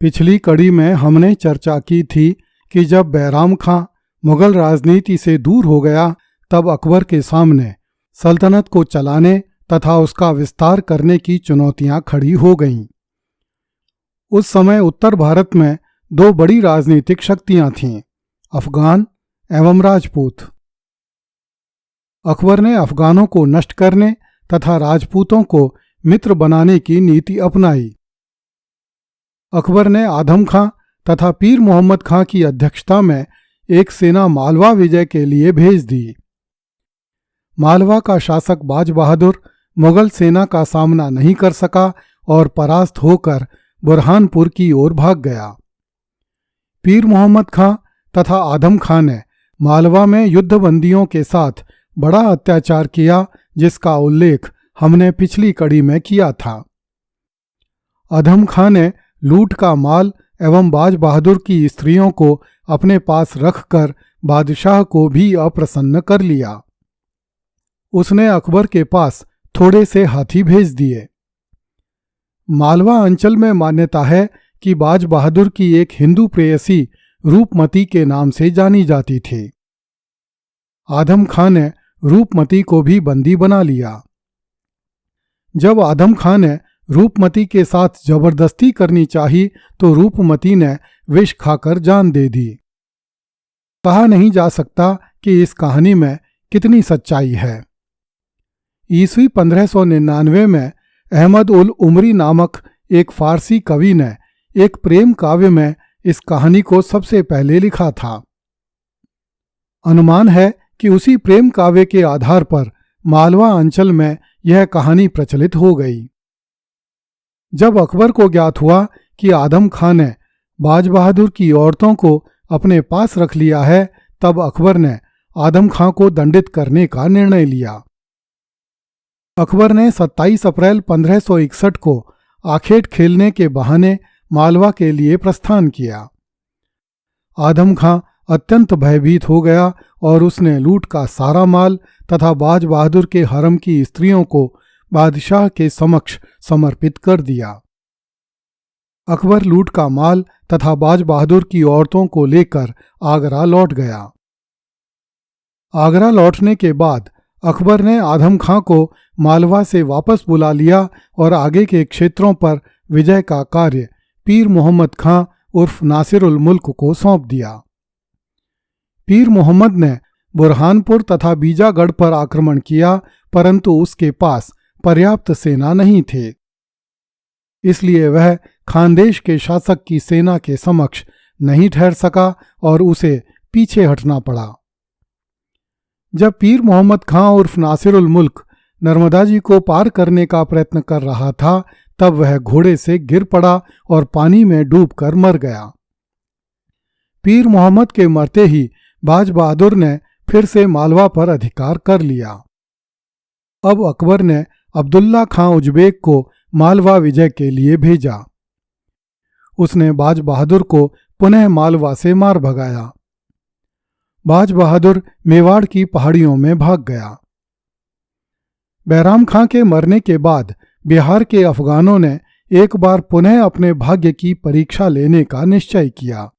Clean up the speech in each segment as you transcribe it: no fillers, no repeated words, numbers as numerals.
पिछली कड़ी में हमने चर्चा की थी कि जब बैराम खां मुगल राजनीति से दूर हो गया तब अकबर के सामने सल्तनत को चलाने तथा उसका विस्तार करने की चुनौतियां खड़ी हो गईं। उस समय उत्तर भारत में दो बड़ी राजनीतिक शक्तियां थीं, अफगान एवं राजपूत। अकबर ने अफगानों को नष्ट करने तथा राजपूतों को मित्र बनाने की नीति अपनाई। अकबर ने आदम खां तथा पीर मोहम्मद खां की अध्यक्षता में एक सेना मालवा विजय के लिए भेज दी। मालवा का शासक बाज बहादुर मुगल सेना का सामना नहीं कर सका और परास्त होकर बुरहानपुर की ओर भाग गया। पीर मोहम्मद खां तथा आदम खां ने मालवा में युद्धबंदियों के साथ बड़ा अत्याचार किया, जिसका उल्लेख हमने पिछली कड़ी में किया था। आदम खां ने लूट का माल एवं बाज बहादुर की स्त्रियों को अपने पास रखकर बादशाह को भी अप्रसन्न कर लिया। उसने अकबर के पास थोड़े से हाथी भेज दिए। मालवा अंचल में मान्यता है कि बाज बहादुर की एक हिंदू प्रेयसी रूपमती के नाम से जानी जाती थी। आदम खां ने रूपमती को भी बंदी बना लिया। जब आदम खां ने रूपमती के साथ जबरदस्ती करनी चाही तो रूपमती ने विष खाकर जान दे दी। कहा नहीं जा सकता कि इस कहानी में कितनी सच्चाई है। ईस्वी 1599 में अहमद उल उमरी नामक एक फारसी कवि ने एक प्रेम काव्य में इस कहानी को सबसे पहले लिखा था। अनुमान है कि उसी प्रेम काव्य के आधार पर मालवा अंचल में यह कहानी प्रचलित हो गई। जब अकबर को ज्ञात हुआ कि आदम खां ने बाज बहादुर की औरतों को अपने पास रख लिया है, तब अकबर ने आदम खां को दंडित करने का निर्णय लिया। अकबर ने 27 अप्रैल 1561 को आखेट खेलने के बहाने मालवा के लिए प्रस्थान किया। आदम खां अत्यंत भयभीत हो गया और उसने लूट का सारा माल तथा बाज बहादुर के हरम की स्त्रियों को बादशाह के समक्ष समर्पित कर दिया। अकबर लूट का माल तथा बाज बहादुर की औरतों को लेकर आगरा लौट गया। आगरा लौटने के बाद अकबर ने आदम खां को मालवा से वापस बुला लिया और आगे के क्षेत्रों पर विजय का कार्य पीर मोहम्मद खां उर्फ नासिर उल मुल्क को सौंप दिया। पीर मोहम्मद ने बुरहानपुर तथा बीजागढ़ पर आक्रमण किया, परंतु उसके पास पर्याप्त सेना नहीं थे, इसलिए वह खानदेश के शासक की सेना के समक्ष नहीं ठहर सका और उसे पीछे हटना पड़ा। जब पीर मोहम्मद खां उर्फ नासिर उल मुल्क नर्मदा जी को पार करने का प्रयत्न कर रहा था, तब वह घोड़े से गिर पड़ा और पानी में डूबकर मर गया। पीर मोहम्मद के मरते ही बाज बहादुर ने फिर से मालवा पर अधिकार कर लिया। अब अकबर ने अब्दुल्ला खां उजबेक को मालवा विजय के लिए भेजा। उसने बाज बहादुर को पुनः मालवा से मार भगाया। बाज बहादुर मेवाड़ की पहाड़ियों में भाग गया। बैराम खां के मरने के बाद बिहार के अफगानों ने एक बार पुनः अपने भाग्य की परीक्षा लेने का निश्चय किया।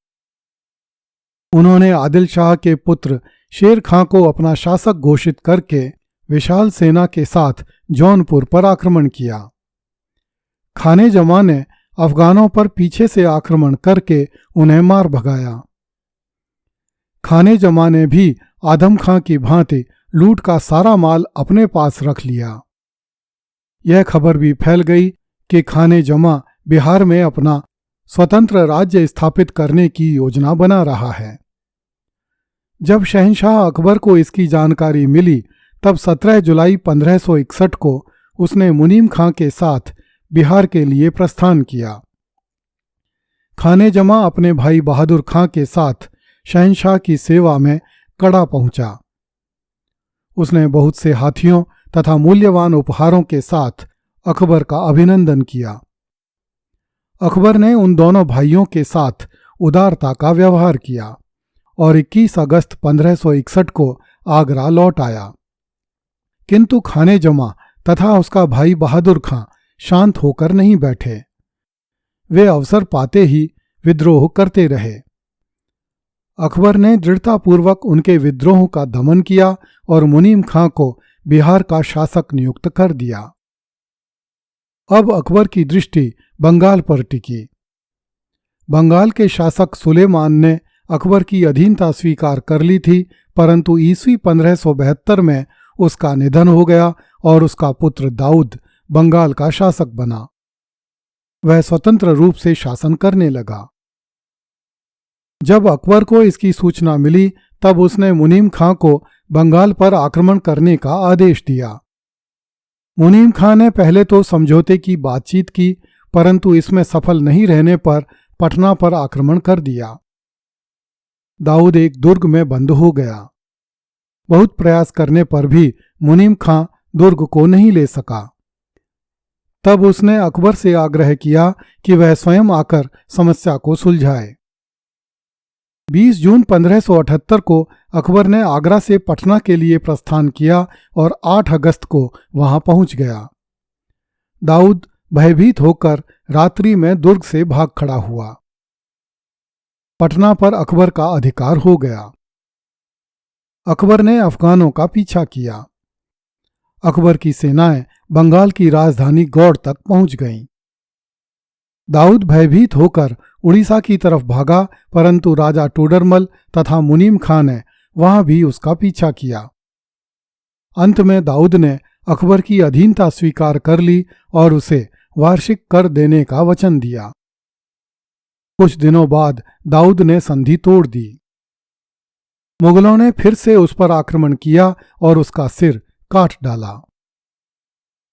उन्होंने आदिल शाह के पुत्र शेर खां को अपना शासक घोषित करके विशाल सेना के साथ जौनपुर पर आक्रमण किया। खाने जमा ने अफगानों पर पीछे से आक्रमण करके उन्हें मार भगाया। खाने जमा ने भी आदम खां की भांति लूट का सारा माल अपने पास रख लिया। यह खबर भी फैल गई कि खाने जमा बिहार में अपना स्वतंत्र राज्य स्थापित करने की योजना बना रहा है। जब शहंशाह अकबर को इसकी जानकारी मिली, तब 17 जुलाई 1561 को उसने मुनीम खां के साथ बिहार के लिए प्रस्थान किया। खाने जमा अपने भाई बहादुर खां के साथ शहंशाह की सेवा में कड़ा पहुंचा। उसने बहुत से हाथियों तथा मूल्यवान उपहारों के साथ अकबर का अभिनंदन किया। अकबर ने उन दोनों भाइयों के साथ उदारता का व्यवहार किया और 21 अगस्त 1561 को आगरा लौट आया। किंतु खाने जमा तथा उसका भाई बहादुर खां शांत होकर नहीं बैठे। वे अवसर पाते ही विद्रोह करते रहे। अकबर ने दृढ़तापूर्वक उनके विद्रोह का दमन किया और मुनीम खां को बिहार का शासक नियुक्त कर दिया। अब अकबर की दृष्टि बंगाल पर टिकी। बंगाल के शासक सुलेमान ने अकबर की अधीनता स्वीकार कर ली थी, परंतु ईस्वी 1572 में उसका निधन हो गया और उसका पुत्र दाऊद बंगाल का शासक बना। वह स्वतंत्र रूप से शासन करने लगा। जब अकबर को इसकी सूचना मिली तब उसने मुनीम खां को बंगाल पर आक्रमण करने का आदेश दिया। मुनीम खां ने पहले तो समझौते की बातचीत की, परंतु इसमें सफल नहीं रहने पर पटना पर आक्रमण कर दिया। दाऊद एक दुर्ग में बंद हो गया। बहुत प्रयास करने पर भी मुनीम खां दुर्ग को नहीं ले सका। तब उसने अकबर से आग्रह किया कि वह स्वयं आकर समस्या को सुलझाए। 20 जून 1578 को अकबर ने आगरा से पटना के लिए प्रस्थान किया और 8 अगस्त को वहां पहुंच गया। दाऊद भयभीत होकर रात्रि में दुर्ग से भाग खड़ा हुआ। पटना पर अकबर का अधिकार हो गया। अकबर ने अफगानों का पीछा किया। अकबर की सेनाएं बंगाल की राजधानी गौड़ तक पहुंच गईं। दाऊद भयभीत होकर उड़ीसा की तरफ भागा, परंतु राजा टोडरमल तथा मुनीम खां ने वहां भी उसका पीछा किया। अंत में दाऊद ने अकबर की अधीनता स्वीकार कर ली और उसे वार्षिक कर देने का वचन दिया। कुछ दिनों बाद दाऊद ने संधि तोड़ दी। मुगलों ने फिर से उस पर आक्रमण किया और उसका सिर काट डाला।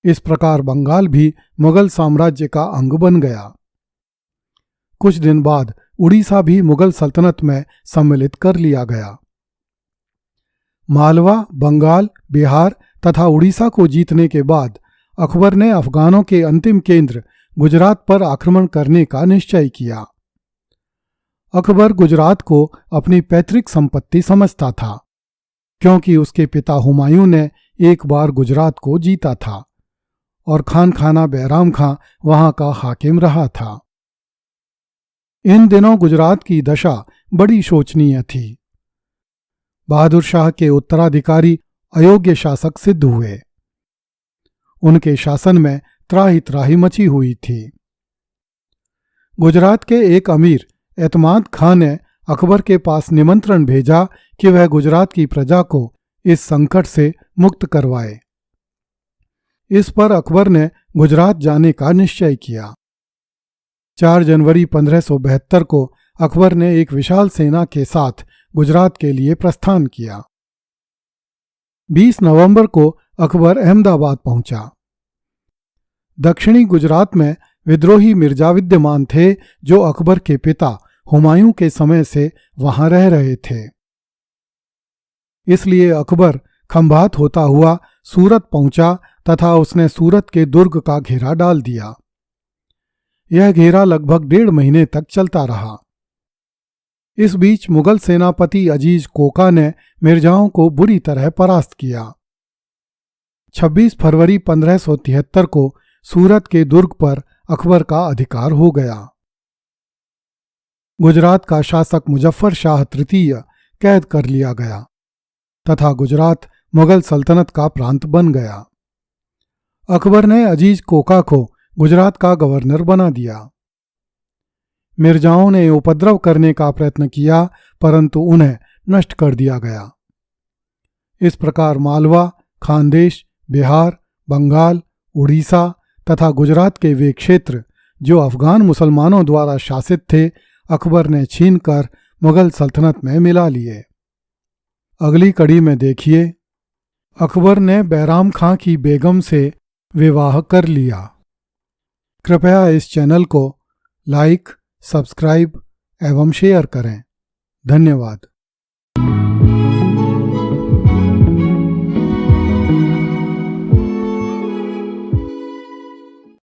इस प्रकार बंगाल भी मुगल साम्राज्य का अंग बन गया। कुछ दिन बाद उड़ीसा भी मुगल सल्तनत में सम्मिलित कर लिया गया। मालवा, बंगाल, बिहार तथा उड़ीसा को जीतने के बाद अकबर ने अफगानों के अंतिम केंद्र गुजरात पर आक्रमण करने का निश्चय किया। अकबर गुजरात को अपनी पैतृक संपत्ति समझता था, क्योंकि उसके पिता हुमायूं ने एक बार गुजरात को जीता था और खान खाना बैराम खां वहां का हाकिम रहा था। इन दिनों गुजरात की दशा बड़ी शोचनीय थी। बहादुर शाह के उत्तराधिकारी अयोग्य शासक सिद्ध हुए। उनके शासन में त्राही त्राही मची हुई थी। गुजरात के एक अमीर एतमाद खां ने अकबर के पास निमंत्रण भेजा कि वह गुजरात की प्रजा को इस संकट से मुक्त करवाए। इस पर अकबर ने गुजरात जाने का निश्चय किया। 4 जनवरी 1572 को अकबर ने एक विशाल सेना के साथ गुजरात के लिए प्रस्थान किया। 20 नवंबर को अकबर अहमदाबाद पहुंचा। दक्षिणी गुजरात में विद्रोही मिर्जा विद्यमान थे, जो अकबर के पिता हुमायूं के समय से वहां रह रहे थे। इसलिए अकबर खंभात होता हुआ सूरत पहुंचा तथा उसने सूरत के दुर्ग का घेरा डाल दिया। यह घेरा लगभग 1.5 महीने तक चलता रहा। इस बीच मुगल सेनापति अजीज कोका ने मिर्जाओं को बुरी तरह परास्त किया। 26 फरवरी 1573 को सूरत के दुर्ग पर अकबर का अधिकार हो गया। गुजरात का शासक मुजफ्फर शाह तृतीय कैद कर लिया गया तथा गुजरात मुगल सल्तनत का प्रांत बन गया। अकबर ने अजीज कोका को गुजरात का गवर्नर बना दिया। मिर्जाओं ने उपद्रव करने का प्रयत्न किया, परंतु उन्हें नष्ट कर दिया गया। इस प्रकार मालवा, खानदेश, बिहार, बंगाल, उड़ीसा तथा गुजरात के वे क्षेत्र जो अफगान मुसलमानों द्वारा शासित थे, अकबर ने छीनकर मुगल सल्तनत में मिला लिए। अगली कड़ी में देखिए, अकबर ने बैराम खां की बेगम से विवाह कर लिया। कृपया इस चैनल को लाइक, सब्सक्राइब एवं शेयर करें। धन्यवाद।